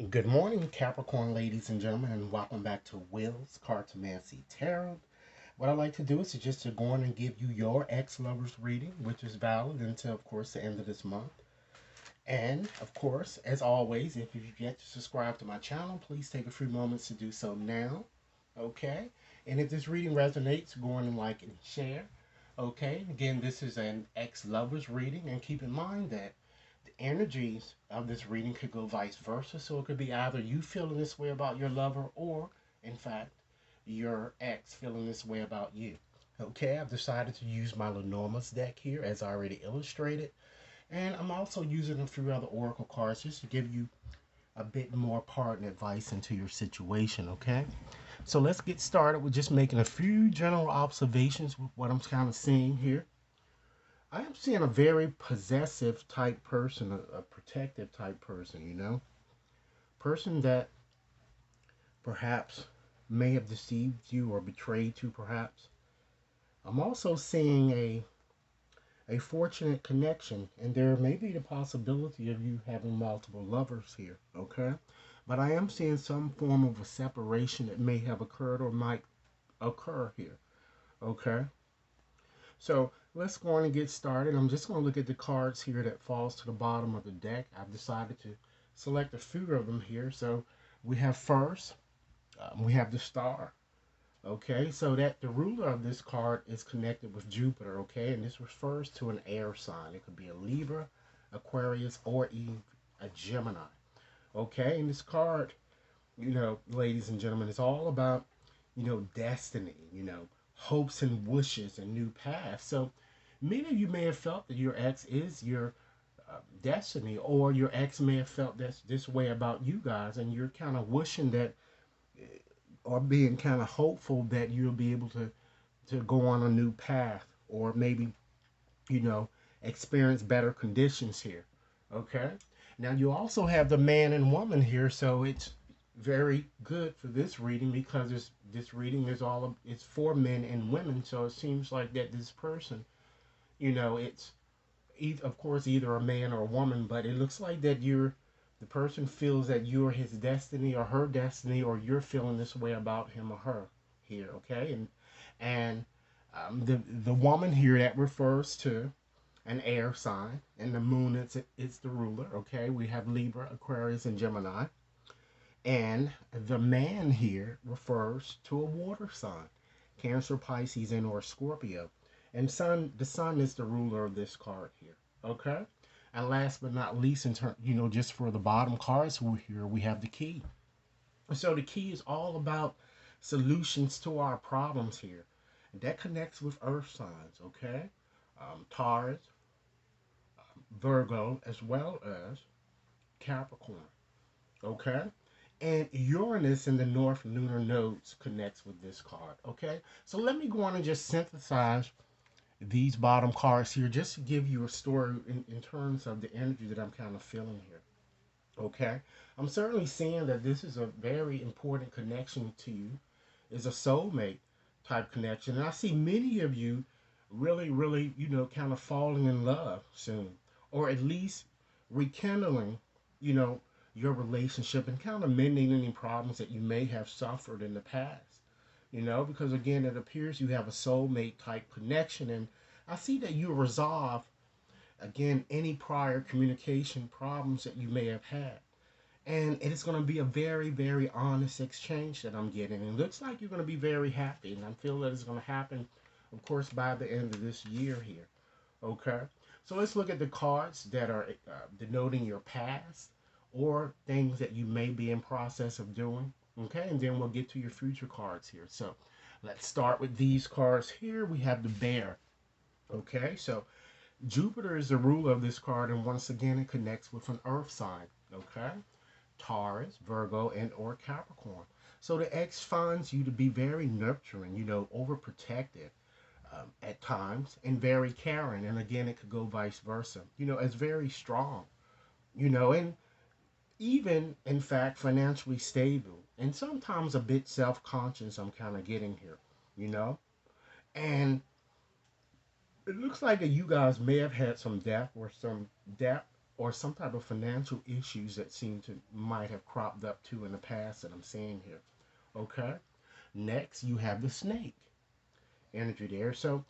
Good morning, Capricorn ladies and gentlemen, and welcome back to Will's Cartomancy Tarot. What I like to do is just to go on and give you your ex-lover's reading, which is valid until, of course, the end of this month. And, of course, as always, if you've yet to subscribe to my channel, please take a few moments to do so now. Okay? And if this reading resonates, go on and like and share. Okay? Again, this is an ex-lover's reading, and keep in mind that energies of this reading could go vice versa. So it could be either you feeling this way about your lover or, in fact, your ex feeling this way about you. Okay, I've decided to use my Lenormand's deck here as I already illustrated. And I'm also using a few other oracle cards just to give you a bit more part and advice into your situation, okay? So let's get started with just making a few general observations with what I'm kind of seeing here. I am seeing a very possessive type person, a protective type person, person that perhaps may have deceived you or betrayed you, perhaps. I'm also seeing a fortunate connection, and there may be the possibility of you having multiple lovers here, okay? But I am seeing some form of a separation that may have occurred or might occur here, okay? So let's go on and get started. I'm just going to look at the cards here that falls to the bottom of the deck. I've decided to select a few of them here. So we have first, we have the star. Okay, so that the ruler of this card is connected with Jupiter. Okay, and this refers to an air sign. It could be a Libra, Aquarius, or even a Gemini. Okay, and this card, ladies and gentlemen, it's all about, destiny, hopes and wishes and new paths. So many of you may have felt that your ex is your destiny, or your ex may have felt this way about you guys, and you're kind of wishing that, or being kind of hopeful that you'll be able to go on a new path, or maybe, you know, experience better conditions here. Okay. Now you also have the man and woman here, so it's very good for this reading because this reading is it's for men and women. So it seems like that this person, it's of course either a man or a woman, but it looks like that the person feels that you're his destiny or her destiny, or you're feeling this way about him or her here. Okay, and the woman here, that refers to an air sign, and the moon, it's the ruler. Okay, we have Libra, Aquarius, and Gemini. And the man here refers to a water sign, Cancer, Pisces, and or Scorpio. And the sun is the ruler of this card here. Okay. And last but not least, in turn, just for the bottom cards here, we have the key. So the key is all about solutions to our problems here. That connects with earth signs. Okay. Taurus, Virgo, as well as Capricorn. Okay. And Uranus in the North Lunar Nodes connects with this card. Okay. So let me go on and just synthesize these bottom cards here just to give you a story in terms of the energy that I'm kind of feeling here. Okay. I'm certainly seeing that this is a very important connection to you. Is a soulmate type connection. And I see many of you really, really, kind of falling in love soon. Or at least rekindling, you know, your relationship and kind of mending any problems that you may have suffered in the past. Because again, it appears you have a soulmate type connection. And I see that you resolve, again, any prior communication problems that you may have had. And it is going to be a very, very honest exchange that I'm getting. And it looks like you're going to be very happy. And I feel that it's going to happen, of course, by the end of this year here. Okay? So let's look at the cards that are denoting your past or things that you may be in process of doing. Okay? And then we'll get to your future cards here. So let's start with these cards here. We have the bear. Okay? So Jupiter is the ruler of this card. And once again, it connects with an earth sign. Okay? Taurus, Virgo, and or Capricorn. So the X finds you to be very nurturing, overprotective at times, and very caring. And again, it could go vice versa. It's very strong, and even, in fact, financially stable. And sometimes a bit self-conscious, I'm kind of getting here, you know? And it looks like that you guys may have had some debt or some type of financial issues that seem to might have cropped up too in the past that I'm seeing here. Okay. Next, you have the snake energy there. So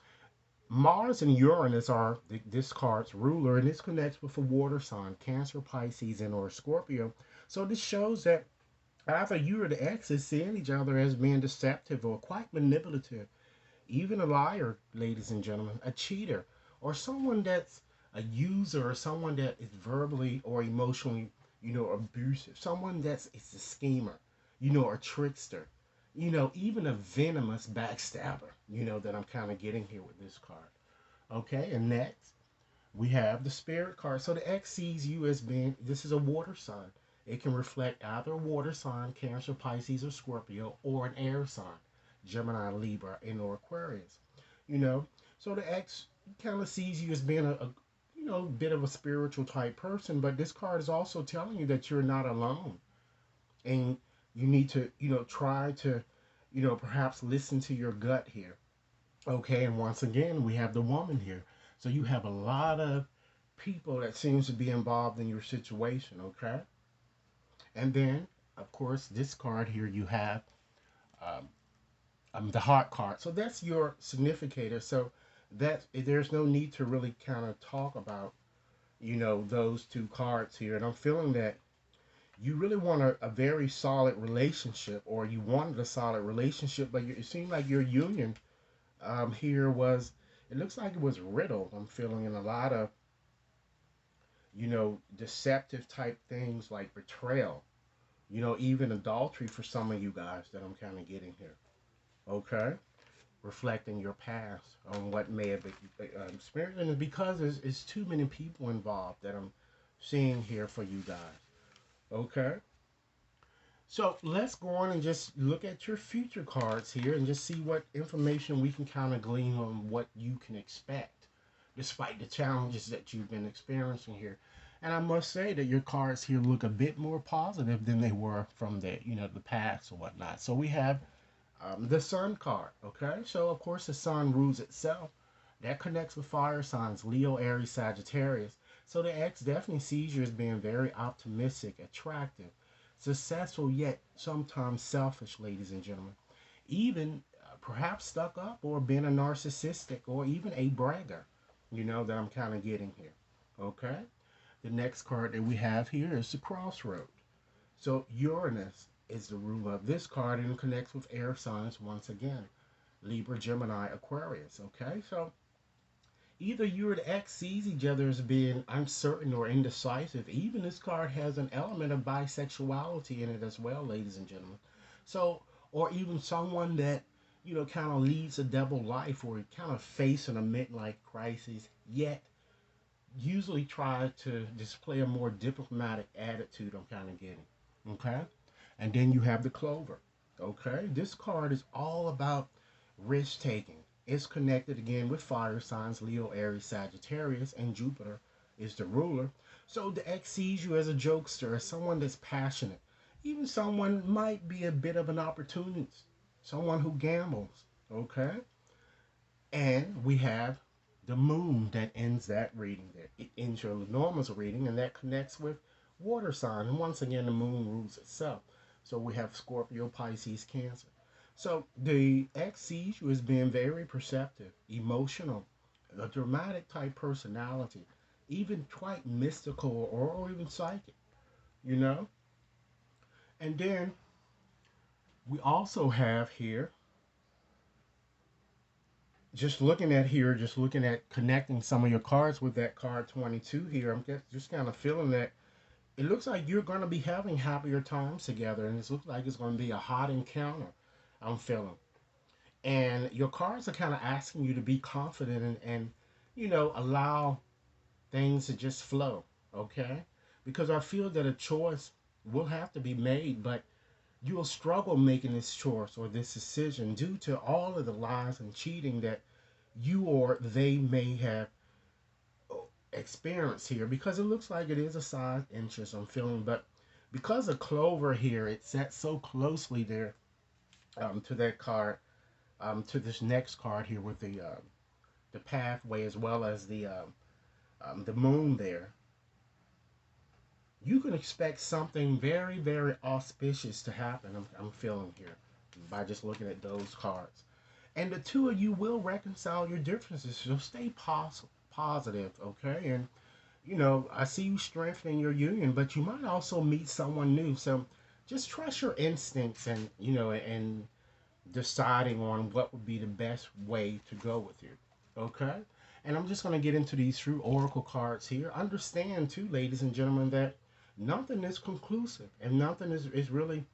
Mars and Uranus are this card's ruler, and this connects with a water sign, Cancer, Pisces, and or Scorpio. So this shows that either you or the ex is seeing each other as being deceptive or quite manipulative, even a liar, ladies and gentlemen, a cheater, or someone that's a user, or someone that is verbally or emotionally, abusive, someone that's it's a schemer, a trickster, even a venomous backstabber, that I'm kind of getting here with this card. Okay, and next we have the spirit card. So the X sees you as being, this is a water sign. It can reflect either a water sign, Cancer, Pisces, or Scorpio, or an air sign, Gemini, Libra, and or Aquarius. You know, so the X kind of sees you as being a bit of a spiritual type person, but this card is also telling you that you're not alone, and you need to, try to, perhaps listen to your gut here. Okay, and once again, we have the woman here. So you have a lot of people that seems to be involved in your situation, okay? And then, of course, this card here you have um, the heart card. So that's your significator. So that there's no need to really kind of talk about, those two cards here. And I'm feeling that you really want a very solid relationship, or you wanted a solid relationship, but it seemed like your union here was, it looks like it was riddled. I'm feeling in a lot of, deceptive type things like betrayal, even adultery for some of you guys that I'm kind of getting here. Okay? Reflecting your past on what may have been experienced. And it's because there's too many people involved that I'm seeing here for you guys. Okay? So let's go on and just look at your future cards here and just see what information we can kind of glean on what you can expect despite the challenges that you've been experiencing here. And I must say that your cards here look a bit more positive than they were from the past or whatnot. So we have the Sun card, okay? So of course the Sun rules itself. That connects with fire signs, Leo, Aries, Sagittarius. So the X definitely sees you as being very optimistic, attractive, successful, yet sometimes selfish, ladies and gentlemen. Even perhaps stuck up, or being a narcissistic, or even a bragger, that I'm kind of getting here. Okay? The next card that we have here is the Crossroad. So Uranus is the ruler of this card and connects with air signs once again. Libra, Gemini, Aquarius. Okay? So either you or the ex sees each other as being uncertain or indecisive. Even this card has an element of bisexuality in it as well, ladies and gentlemen. So, or even someone that, kind of leads a double life, or kind of facing a midlife crisis, yet usually try to display a more diplomatic attitude, I'm kind of getting. Okay? And then you have the Clover. Okay? This card is all about risk taking. It's connected again with fire signs, Leo, Aries, Sagittarius, and Jupiter is the ruler. So the X sees you as a jokester, as someone that's passionate. Even someone might be a bit of an opportunist, someone who gambles. Okay? And we have the moon that ends that reading there. It ends your normal reading, and that connects with water sign. And once again, the moon rules itself. So we have Scorpio, Pisces, Cancer. So the X sees you as being very perceptive, emotional, a dramatic type personality, even quite mystical, or even psychic, you know? And then we also have here, just looking at connecting some of your cards with that card 22 here, I'm just kind of feeling that it looks like you're going to be having happier times together, and it looks like it's going to be a hot encounter, I'm feeling. And your cards are kind of asking you to be confident, and allow things to just flow, okay? Because I feel that a choice will have to be made, but you'll struggle making this choice or this decision due to all of the lies and cheating that you or they may have experienced here, because it looks like it is a side interest I'm feeling. But because of Clover here, it sets so closely there to that card, to this next card here with the pathway, as well as the moon there. you can expect something very, very auspicious to happen. I'm feeling here by just looking at those cards. And the two of you will reconcile your differences. So stay positive, okay? And I see you strengthening your union, but you might also meet someone new. So just trust your instincts and and deciding on what would be the best way to go with you. Okay? And I'm just going to get into these true oracle cards here. Understand, too, ladies and gentlemen, that nothing is conclusive and nothing is really,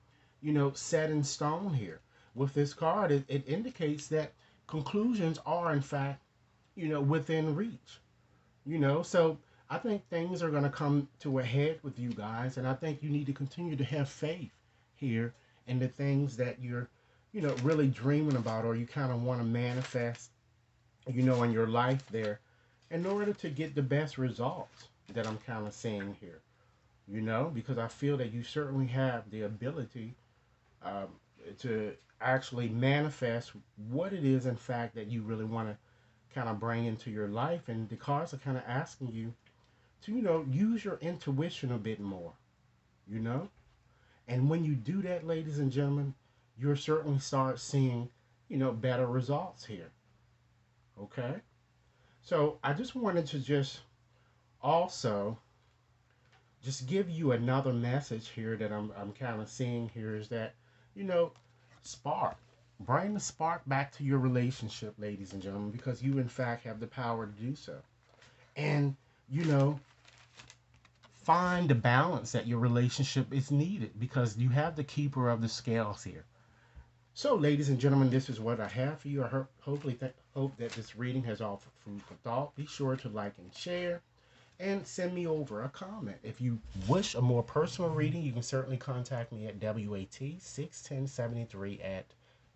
set in stone here. With this card, it indicates that conclusions are, in fact, within reach. So I think things are going to come to a head with you guys, and I think you need to continue to have faith here in the things that you're, really dreaming about, or you kind of want to manifest, in your life there, in order to get the best results that I'm kind of seeing here. Because I feel that you certainly have the ability um, to actually manifest what it is, in fact, that you really want to kind of bring into your life. And the cards are kind of asking you to, use your intuition a bit more, you know? And when you do that, ladies and gentlemen, you'll certainly start seeing, better results here. Okay? So I just wanted to just also just give you another message here that I'm kind of seeing here is that, you know, spark. Bring the spark back to your relationship, ladies and gentlemen, because you, in fact, have the power to do so. And, you know, find the balance that your relationship is needed because you have the keeper of the scales here. So, ladies and gentlemen, this is what I have for you. I hopefully hope that this reading has offered food for thought. Be sure to like and share and send me over a comment. If you wish a more personal reading, you can certainly contact me at WAT61073 at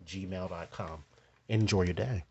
gmail.com. Enjoy your day.